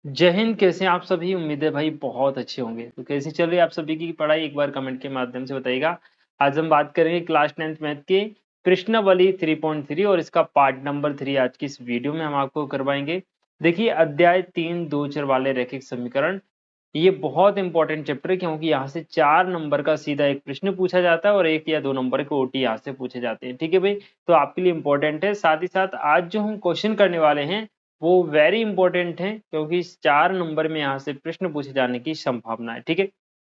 जय हिंद। कैसे हैं आप सभी? उम्मीद है भाई बहुत अच्छे होंगे। तो कैसी चल रही है आप सभी की पढ़ाई, एक बार कमेंट के माध्यम से बताइएगा। आज हम बात करेंगे क्लास 10th मैथ के प्रश्नावली 3.3 और इसका पार्ट नंबर 3 आज की इस वीडियो में हम आपको करवाएंगे। देखिए, अध्याय 3 दो चर वाले रैखिक समीकरण, ये बहुत इंपॉर्टेंट चैप्टर है क्योंकि यहाँ से 4 नंबर का सीधा एक प्रश्न पूछा जाता है और 1 या 2 नंबर के ओटी यहाँ से पूछे जाते हैं। ठीक है भाई, तो आपके लिए इंपॉर्टेंट है। साथ ही साथ आज जो हम क्वेश्चन करने वाले हैं वो वेरी इंपॉर्टेंट है क्योंकि इस 4 नंबर में यहाँ से प्रश्न पूछे जाने की संभावना है। ठीक है,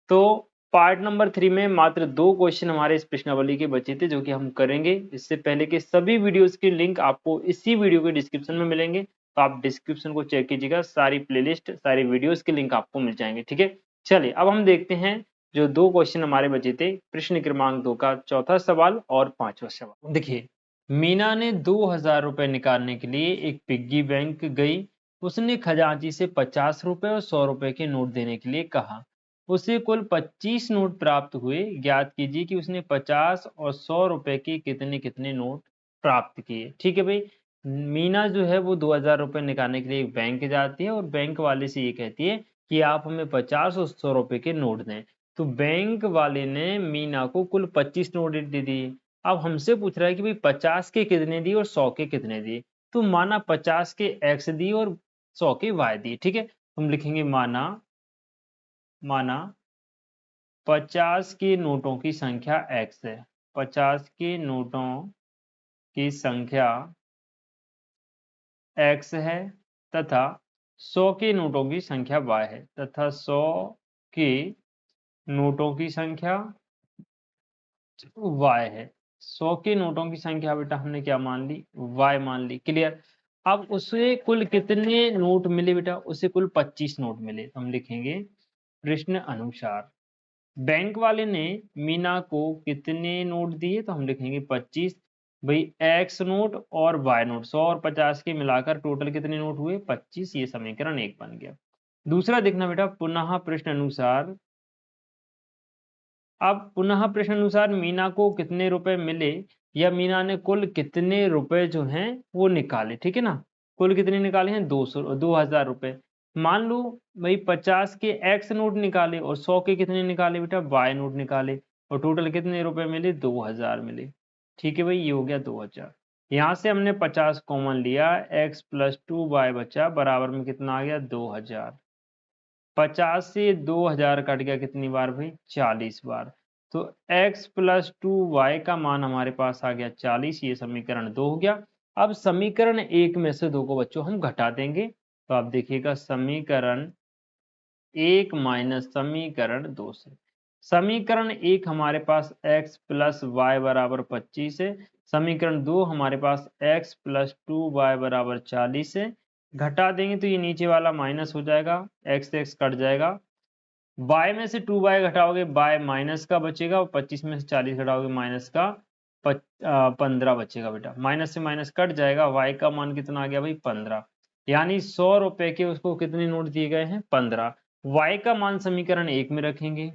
तो पार्ट नंबर 3 में मात्र 2 क्वेश्चन हमारे इस प्रश्नावली के बचे थे जो कि हम करेंगे। इससे पहले के सभी वीडियोस के लिंक आपको इसी वीडियो के डिस्क्रिप्शन में मिलेंगे, तो आप डिस्क्रिप्शन को चेक कीजिएगा, सारी प्लेलिस्ट सारी वीडियोस के लिंक आपको मिल जाएंगे। ठीक है, चलिए अब हम देखते हैं जो 2 क्वेश्चन हमारे बचे थे, प्रश्न क्रमांक 2 का चौथा सवाल और 5वां सवाल। देखिए, मीना ने 2000 रुपए निकालने के लिए एक पिग्गी बैंक गई। उसने खजांची से 50 रुपए और 100 रुपए के नोट देने के लिए कहा। उसे कुल 25 नोट प्राप्त हुए। ज्ञात कीजिए कि उसने 50 और 100 रुपए के कितने कितने नोट प्राप्त किए। ठीक है भाई, मीना जो है वो 2000 रुपए निकालने के लिए एक बैंक जाती है और बैंक वाले से ये कहती है कि आप हमें 50 और 100 रुपए के नोट दें। तो बैंक वाले ने मीना को कुल 25 नोट दे दिए। अब हमसे पूछ रहा है कि भाई 50 के कितने दिए और 100 के कितने दिए। तो माना 50 के x दिए और 100 के y दिए। ठीक है, हम लिखेंगे माना माना 50 के नोटों की संख्या x है, 50 के नोटों की संख्या x है तथा 100 के नोटों की संख्या y है, तथा 100 के नोटों की संख्या y है। 100 के नोटों की संख्या बेटा हमने क्या मान ली? y मान ली। क्लियर। अब उसे कुल कितने नोट मिले बेटा? उसे कुल 25 नोट मिले। तो हम लिखेंगे प्रश्न अनुसार बैंक वाले ने मीना को कितने नोट दिए? तो हम लिखेंगे 25। भाई x नोट और y नोट 100 और 50 के मिलाकर टोटल कितने नोट हुए? 25। ये समीकरण 1 बन गया। दूसरा देखना बेटा, पुनः प्रश्न अनुसार। अब पुनः प्रश्न अनुसार मीना को कितने रुपए मिले या मीना ने कुल कितने रुपए जो हैं वो निकाले। ठीक है ना, कुल कितने निकाले हैं? 2000 रुपए। मान लो भाई 50 के x नोट निकाले और 100 के कितने निकाले बेटा? y नोट निकाले, और टोटल कितने रुपए मिले? 2000 मिले। ठीक है भाई, ये हो गया 2000। यहाँ से हमने 50 कॉमन लिया, x प्लस 2y बचा, बराबर में कितना आ गया? 2000। 50 से 2000 कट गया कितनी बार भाई? 40 बार। तो x प्लस 2y का मान हमारे पास आ गया 40। ये समीकरण 2 हो गया। अब समीकरण 1 में से 2 को बच्चों हम घटा देंगे। तो आप देखिएगा समीकरण 1 माइनस समीकरण 2 से। समीकरण 1 हमारे पास x प्लस वाई बराबर 25 है। समीकरण 2 हमारे पास x प्लस 2y बराबर 40 है। घटा देंगे तो ये नीचे वाला माइनस हो जाएगा, x से x कट जाएगा। y में से 2y घटाओगे y माइनस का बचेगा, और 25 में से 40 घटाओगे माइनस का 15 बचेगा बेटा। माइनस से माइनस कट जाएगा, y का मान कितना आ गया भाई? 15। यानी 100 रुपए के उसको कितने नोट दिए गए हैं? 15। y का मान समीकरण 1 में रखेंगे।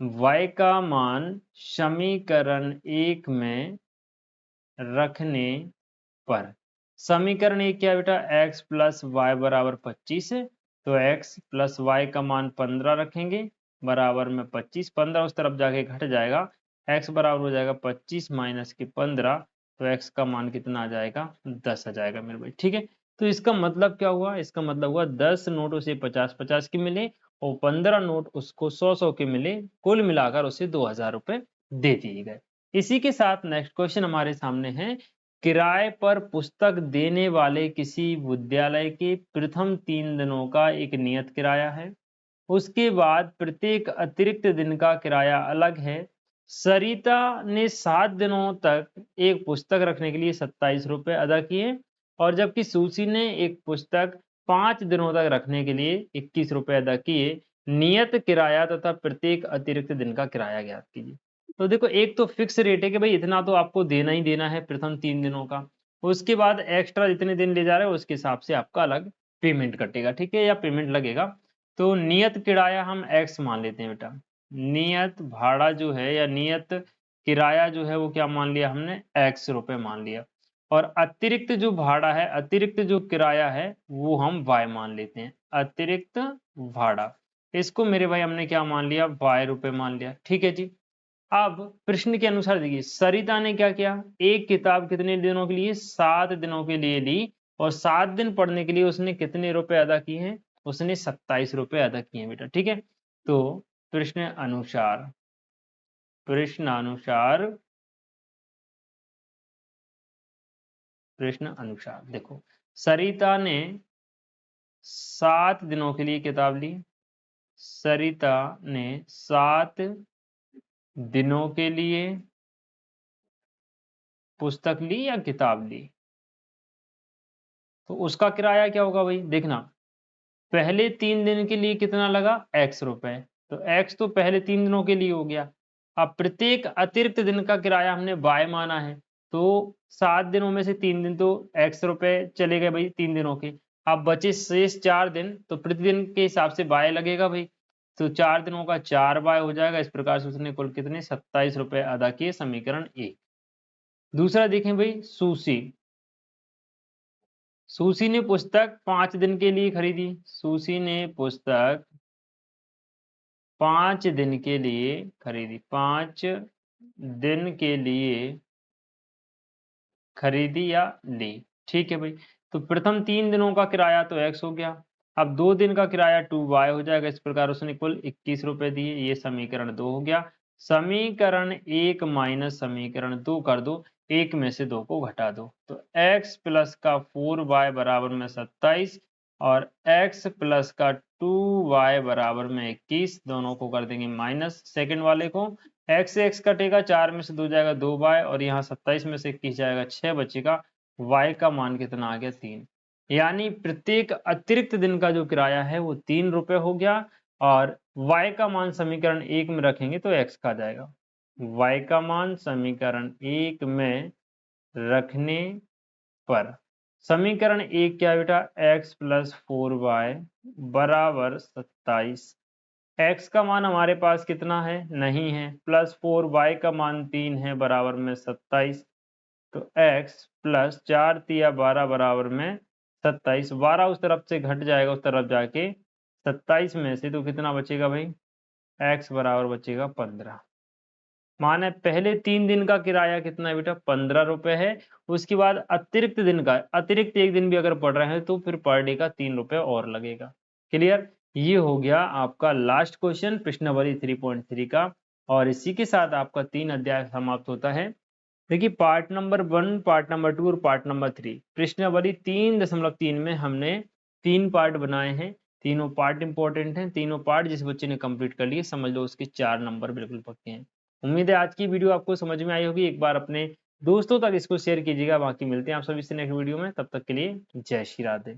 y का मान समीकरण 1 में रखने पर समीकरण 1 क्या है बेटा? x प्लस वाई बराबर 25 है। तो x प्लस वाई का मान 15 रखेंगे, बराबर में 25। 15 उस तरफ जाके घट जाएगा, x बराबर हो जाएगा 25 माइनस के 15। तो x का मान कितना आ जाएगा? 10 आ जाएगा मेरे भाई। ठीक है, तो इसका मतलब क्या हुआ? इसका मतलब हुआ 10 नोट उसे 50-50 के मिले और 15 नोट उसको 100-100 के मिले। कुल मिलाकर उसे 2000 रुपए दे दिए गए। इसी के साथ नेक्स्ट क्वेश्चन हमारे सामने है। किराए पर पुस्तक देने वाले किसी विद्यालय के प्रथम 3 दिनों का एक नियत किराया है। उसके बाद प्रत्येक अतिरिक्त दिन का किराया अलग है। सरिता ने 7 दिनों तक एक पुस्तक रखने के लिए 27 रुपए अदा किए, और जबकि सुशी ने एक पुस्तक 5 दिनों तक रखने के लिए 21 रुपए अदा किए। नियत किराया तथा प्रत्येक अतिरिक्त दिन का किराया ज्ञात कीजिए। तो देखो, एक तो फिक्स रेट है कि भाई इतना तो आपको देना ही देना है प्रथम 3 दिनों का। उसके बाद एक्स्ट्रा जितने दिन ले जा रहे हो उसके हिसाब से आपका अलग पेमेंट कटेगा। ठीक है, या पेमेंट लगेगा। तो नियत किराया हम x मान लेते हैं बेटा। नियत भाड़ा जो है या नियत किराया जो है वो क्या मान लिया हमने? x रुपए मान लिया। और अतिरिक्त जो भाड़ा है, अतिरिक्त जो किराया है वो हम y मान लेते हैं। अतिरिक्त भाड़ा, इसको मेरे भाई हमने क्या मान लिया, y रुपए मान लिया। ठीक है जी। अब प्रश्न के अनुसार देखिए, सरिता ने क्या किया, एक किताब कितने दिनों के लिए, 7 दिनों के लिए ली, और 7 दिन पढ़ने के लिए उसने कितने रुपए अदा किए हैं, उसने 27 रुपए अदा किए हैं बेटा। ठीक है, तो प्रश्न अनुसार, प्रश्नानुसार, प्रश्न अनुसार देखो, सरिता ने 7 दिनों के लिए किताब ली, सरिता ने 7 दिनों के लिए पुस्तक ली या किताब ली, तो उसका किराया क्या होगा भाई, देखना पहले 3 दिन के लिए कितना लगा, x रुपए, तो x तो पहले 3 दिनों के लिए हो गया। अब प्रत्येक अतिरिक्त दिन का किराया हमने y माना है, तो 7 दिनों में से 3 दिन तो x रुपए चले गए भाई 3 दिनों के। अब बचे शेष 4 दिन, तो प्रतिदिन के हिसाब से y लगेगा भाई, तो 4 दिनों का 4y हो जाएगा। इस प्रकार से उसने कुल कितने 27 रुपए अदा किए, समीकरण 1। दूसरा देखें भाई, सुशी, सुशी ने पुस्तक 5 दिन के लिए खरीदी, सुशी ने पुस्तक 5 दिन के लिए खरीदी, 5 दिन के लिए खरीदी या ली। ठीक है भाई, तो प्रथम 3 दिनों का किराया तो x हो गया, अब 2 दिन का किराया 2y हो जाएगा। इस प्रकार उसने कुल 21 रुपए दिए, ये समीकरण 2 हो गया। समीकरण 1 माइनस समीकरण 2 कर दो, 1 में से 2 को घटा दो, तो x प्लस का 4y बराबर में 27 और x प्लस का 2y बराबर में 21, दोनों को कर देंगे माइनस, सेकंड वाले को x से x कटेगा, 4 में से 2 जाएगा 2y, और यहाँ 27 में से 21 जाएगा 6 बचेगा, y का मान कितना आ गया 3। यानी प्रत्येक अतिरिक्त दिन का जो किराया है वो 3 रुपए हो गया, और y का मान समीकरण 1 में रखेंगे तो x का जाएगा। y का मान समीकरण 1 में रखने पर समीकरण 1 क्या है बेटा, x प्लस 4y बराबर 27। x का मान हमारे पास कितना है, नहीं है, प्लस 4y का मान 3 है बराबर में 27, तो x प्लस 4 तिया 12 बराबर में 27। 12 उस तरफ से घट जाएगा उस तरफ जाके, 27 में से तो कितना बचेगा भाई, x बराबर बचेगा 15। माने पहले 3 दिन का किराया कितना है बेटा, 15 रुपए है। उसके बाद अतिरिक्त दिन का, अतिरिक्त एक दिन भी अगर पढ़ रहे हैं तो फिर पर डे का 3 रुपए और लगेगा। क्लियर, ये हो गया आपका लास्ट क्वेश्चन प्रश्नावली 3.3 का, और इसी के साथ आपका 3 अध्याय समाप्त होता है। देखिए पार्ट नंबर 1, पार्ट नंबर 2 और पार्ट नंबर 3, प्रश्नावली 3.3 में हमने 3 पार्ट बनाए हैं। तीनों पार्ट इंपॉर्टेंट हैं, तीनों पार्ट जिस बच्चे ने कंप्लीट कर लिए समझ लो उसके 4 नंबर बिल्कुल पक्के हैं। उम्मीद है आज की वीडियो आपको समझ में आई होगी। एक बार अपने दोस्तों तक इसको शेयर कीजिएगा। बाकी मिलते हैं आप सभी से नेक्स्ट वीडियो में, तब तक के लिए जय श्री राधे।